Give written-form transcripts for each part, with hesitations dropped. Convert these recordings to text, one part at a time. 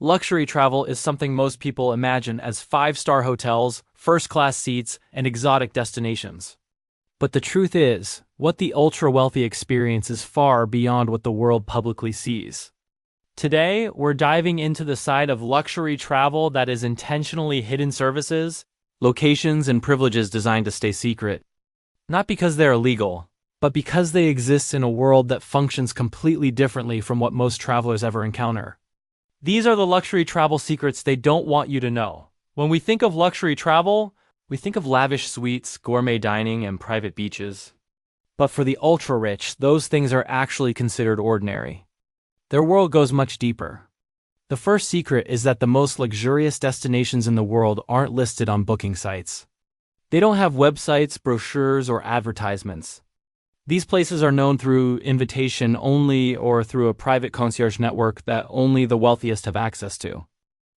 Luxury travel is something most people imagine as five-star hotels, first-class seats, and exotic destinations. But the truth is, what the ultra-wealthy experience is far beyond what the world publicly sees. Today, we're diving into the side of luxury travel that is intentionally hidden services, locations, and privileges designed to stay secret. Not because they're illegal, but because they exist in a world that functions completely differently from what most travelers ever encounter. These are the luxury travel secrets they don't want you to know. When we think of luxury travel, we think of lavish suites, gourmet dining, and private beaches. But for the ultra-rich, those things are actually considered ordinary. Their world goes much deeper. The first secret is that the most luxurious destinations in the world aren't listed on booking sites. They don't have websites, brochures, or advertisements. These places are known through invitation only or through a private concierge network that only the wealthiest have access to.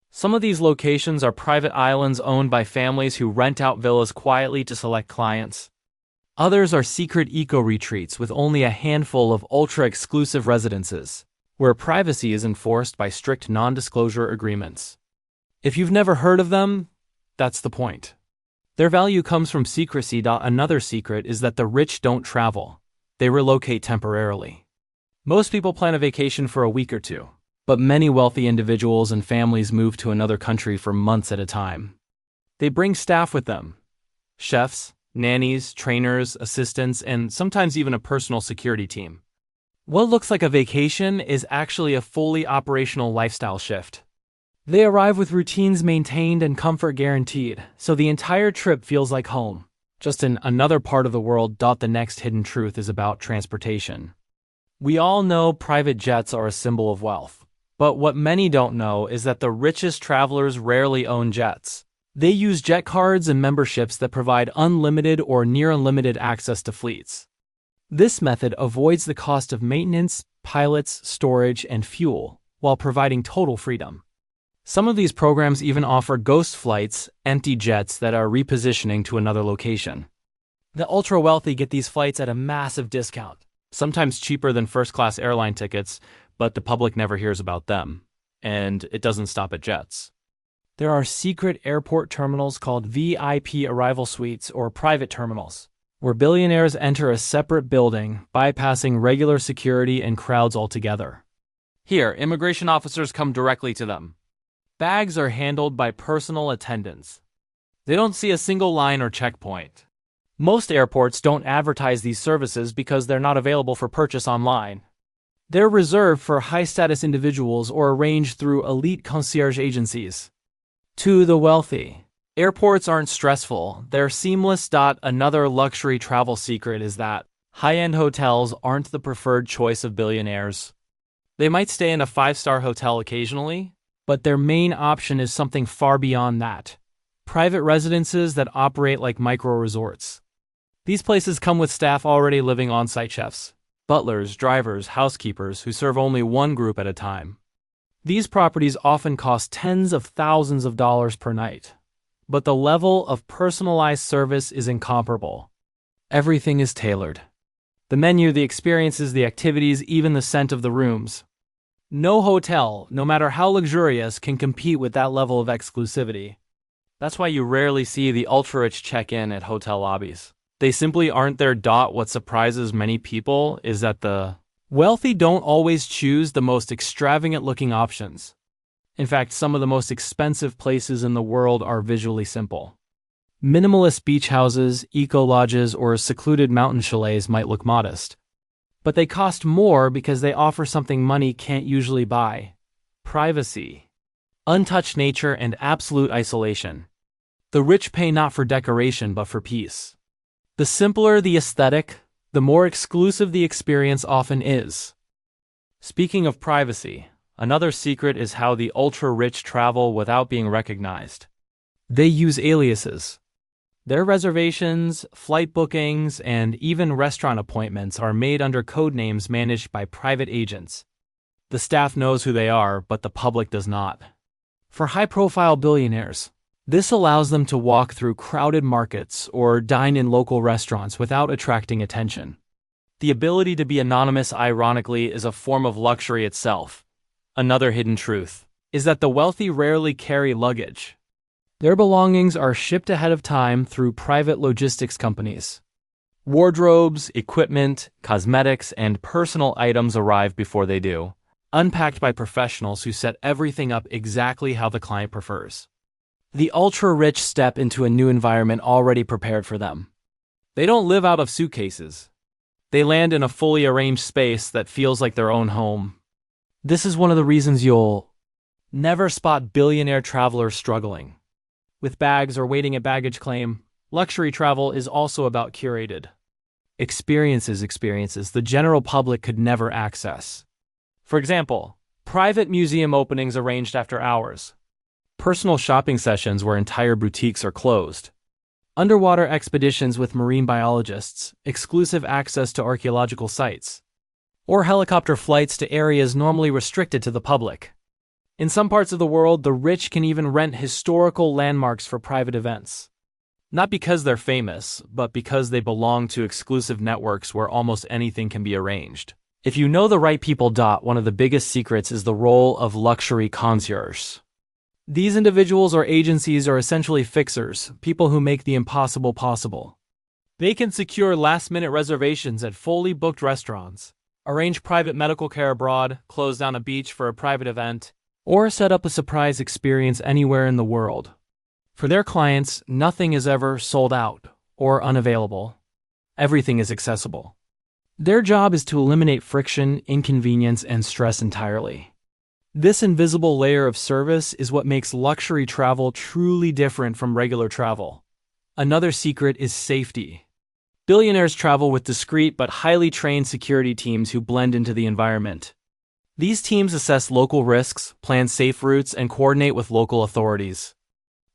Some of these locations are private islands owned by families who rent out villas quietly to select clients. Others are secret eco-retreats with only a handful of ultra-exclusive residences, where privacy is enforced by strict non-disclosure agreements. If you've never heard of them, that's the point. Their value comes from secrecy. Another secret is that the rich don't travel. They relocate temporarily. Most people plan a vacation for a week or two, but many wealthy individuals and families move to another country for months at a time. They bring staff with them: chefs, nannies, trainers, assistants, and sometimes even a personal security team. What looks like a vacation is actually a fully operational lifestyle shift. They arrive with routines maintained and comfort guaranteed, so the entire trip feels like home, just in another part of the world. The next hidden truth is about transportation. We all know private jets are a symbol of wealth, but what many don't know is that the richest travelers rarely own jets. They use jet cards and memberships that provide unlimited or near unlimited access to fleets. This method avoids the cost of maintenance, pilots, storage, and fuel, while providing total freedom. Some of these programs even offer ghost flights, empty jets that are repositioning to another location. The ultra-wealthy get these flights at a massive discount, sometimes cheaper than first-class airline tickets, but the public never hears about them. And it doesn't stop at jets. There are secret airport terminals called VIP arrival suites or private terminals, where billionaires enter a separate building, bypassing regular security and crowds altogether. Here, immigration officers come directly to them. Bags are handled by personal attendants. They don't see a single line or checkpoint. Most airports don't advertise these services because they're not available for purchase online. They're reserved for high-status individuals or arranged through elite concierge agencies. To the wealthy, airports aren't stressful, they're seamless. Another luxury travel secret is that high-end hotels aren't the preferred choice of billionaires. They might stay in a five-star hotel occasionally, but their main option is something far beyond that: private residences that operate like micro-resorts. These places come with staff already living on-site: chefs, butlers, drivers, housekeepers who serve only one group at a time. These properties often cost tens of thousands of dollars per night, but the level of personalized service is incomparable. Everything is tailored. The menu, the experiences, the activities, even the scent of the rooms. No hotel, no matter how luxurious, can compete with that level of exclusivity. That's why you rarely see the ultra-rich check in at hotel lobbies. They simply aren't there. What surprises many people is that the wealthy don't always choose the most extravagant-looking options. In fact, some of the most expensive places in the world are visually simple. Minimalist beach houses, eco-lodges, or secluded mountain chalets might look modest, but they cost more because they offer something money can't usually buy: privacy, untouched nature, and absolute isolation. The rich pay not for decoration but for peace. The simpler the aesthetic, the more exclusive the experience often is. Speaking of privacy, another secret is how the ultra-rich travel without being recognized. They use aliases. Their reservations, flight bookings, and even restaurant appointments are made under code names managed by private agents. The staff knows who they are, but the public does not. For high-profile billionaires, this allows them to walk through crowded markets or dine in local restaurants without attracting attention. The ability to be anonymous, ironically, is a form of luxury itself. Another hidden truth: is that the wealthy rarely carry luggage. Their belongings are shipped ahead of time through private logistics companies. Wardrobes, equipment, cosmetics, and personal items arrive before they do, unpacked by professionals who set everything up exactly how the client prefers. The ultra-rich step into a new environment already prepared for them. They don't live out of suitcases. They land in a fully arranged space that feels like their own home. This is one of the reasons you'll never spot billionaire travelers struggling with bags or waiting at baggage claim. Luxury travel is also about curated experiences the general public could never access. For example, private museum openings arranged after hours, personal shopping sessions where entire boutiques are closed, underwater expeditions with marine biologists, exclusive access to archaeological sites, or helicopter flights to areas normally restricted to the public. In some parts of the world, the rich can even rent historical landmarks for private events. Not because they're famous, but because they belong to exclusive networks where almost anything can be arranged. If you know the right people. One of the biggest secrets is the role of luxury concierges. These individuals or agencies are essentially fixers, people who make the impossible possible. They can secure last-minute reservations at fully booked restaurants, arrange private medical care abroad, close down a beach for a private event, or set up a surprise experience anywhere in the world. For their clients, nothing is ever sold out or unavailable. Everything is accessible. Their job is to eliminate friction, inconvenience, and stress entirely. This invisible layer of service is what makes luxury travel truly different from regular travel. Another secret is safety. Billionaires travel with discreet but highly trained security teams who blend into the environment. These teams assess local risks, plan safe routes, and coordinate with local authorities.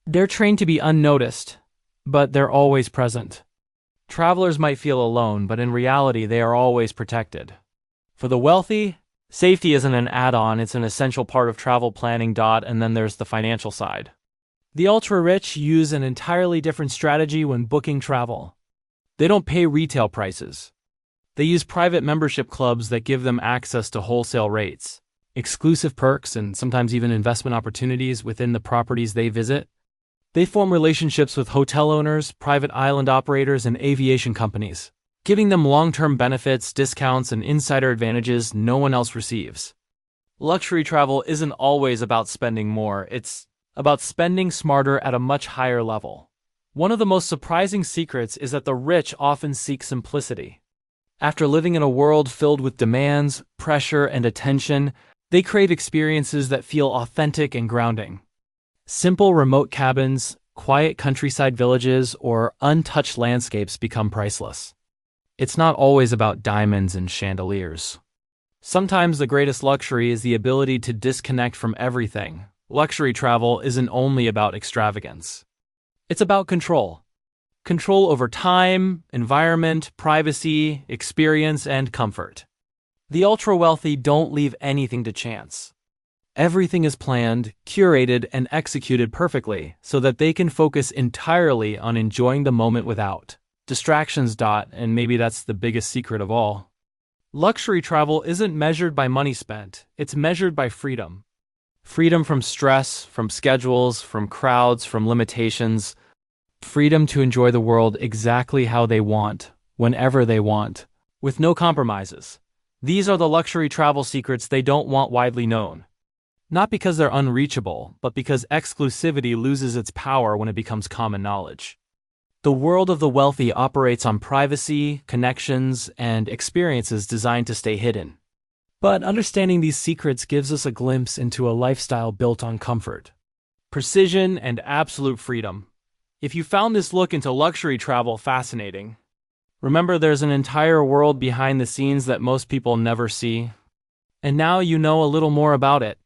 They're trained to be unnoticed, but they're always present. Travelers might feel alone, but in reality, they are always protected. For the wealthy, safety isn't an add-on, it's an essential part of travel planning. And then there's the financial side. The ultra-rich use an entirely different strategy when booking travel. They don't pay retail prices. They use private membership clubs that give them access to wholesale rates, exclusive perks, and sometimes even investment opportunities within the properties they visit. They form relationships with hotel owners, private island operators, and aviation companies, giving them long-term benefits, discounts, and insider advantages no one else receives. Luxury travel isn't always about spending more, it's about spending smarter at a much higher level. One of the most surprising secrets is that the rich often seek simplicity. After living in a world filled with demands, pressure, and attention, they crave experiences that feel authentic and grounding. Simple remote cabins, quiet countryside villages, or untouched landscapes become priceless. It's not always about diamonds and chandeliers. Sometimes the greatest luxury is the ability to disconnect from everything. Luxury travel isn't only about extravagance. It's about control. Control over time, environment, privacy, experience, and comfort. The ultra-wealthy don't leave anything to chance. Everything is planned, curated, and executed perfectly so that they can focus entirely on enjoying the moment without distractions. And maybe that's the biggest secret of all. Luxury travel isn't measured by money spent, it's measured by freedom. Freedom from stress, from schedules, from crowds, from limitations. Freedom to enjoy the world exactly how they want, whenever they want, with no compromises. These are the luxury travel secrets they don't want widely known. Not because they're unreachable, but because exclusivity loses its power when it becomes common knowledge. The world of the wealthy operates on privacy, connections, and experiences designed to stay hidden. But understanding these secrets gives us a glimpse into a lifestyle built on comfort, precision, and absolute freedom. If you found this look into luxury travel fascinating, remember there's an entire world behind the scenes that most people never see. And now you know a little more about it.